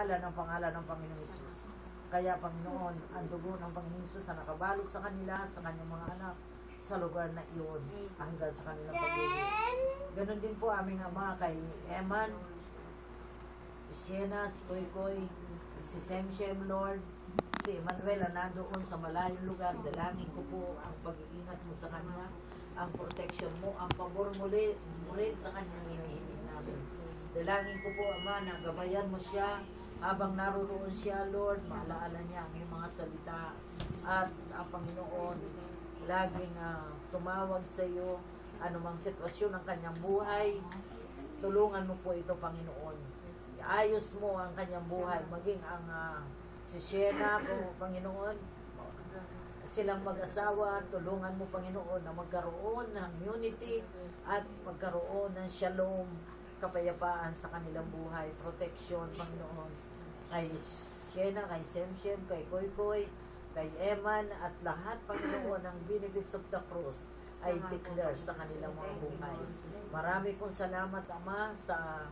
Pangalan ng Panginoon Hesus. Kaya Panginoon, ang dugo ng Panginoon Hesus na nakabalot sa kanila, sa kanyang mga anak, sa lugar na iyon, hanggang sa kanilang pag-ibig. Ganon din po aming Ama kay Eman, si Sienna, si Koy, si Semshem, Lord, si Emmanuel na nandoon sa malayong lugar. Dalangin ko po ang pag-iingat mo sa kanya, ang protection mo, ang pabor muli sa kanyang hinihiling namin. Dalangin ko po, Ama, na gabayan mo siya habang naroon siya, Lord. Maalaala niya ang iyong mga salita at ang Panginoon laging tumawag sa iyo anumang sitwasyon ng kanyang buhay. Tulungan mo po ito, Panginoon. Ayos mo ang kanyang buhay, maging ang si Sienna po, Panginoon, silang mag-asawa. Tulungan mo, Panginoon, na magkaroon ng unity at magkaroon ng shalom, kapayapaan sa kanilang buhay, protection, Panginoon, kay Sienna, kay Semshem, kay Koy, kay Eman, at lahat, Panginoon, ang benefits of the cross ay declare sa kanilang mga buhay. Marami pong salamat, Ama, sa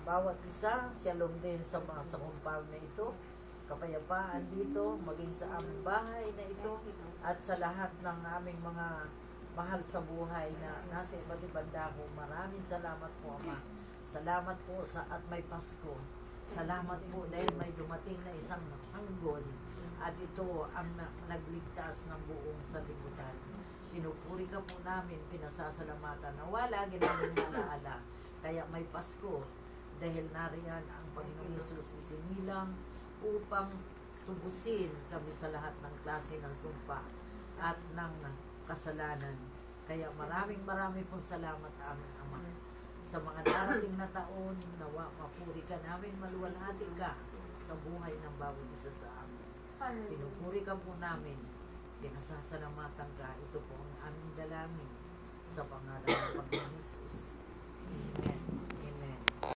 bawat isa. Shalom din sa mga sa compound na ito, kapayapaan dito, maging sa aming bahay na ito, at sa lahat ng aming mga mahal sa buhay na nasa iba't ibang dako. Maraming salamat po, Ama. Salamat po at may Pasko. Salamat po dahil may dumating na isang sanggol at ito ang nagligtas ng buong sanlibutan. Pinupuri ka po namin, pinasasalamatan na wala ginaming nalaala. Kaya may Pasko dahil nariyan ang Panginoong Hesus isinilang upang tubusin kami sa lahat ng klase ng sumpa at ng kasalanan. Kaya maraming pong salamat, aming Ama. Sa mga darating na taon, nawa mapuri ka namin, maluwalhati ka sa buhay ng bawat isa sa amin. Pinupuri ka po namin, pinasasalamatan ka. Ito po ang aming dalangin sa pangalan ng Panginoon Hesus. Amen.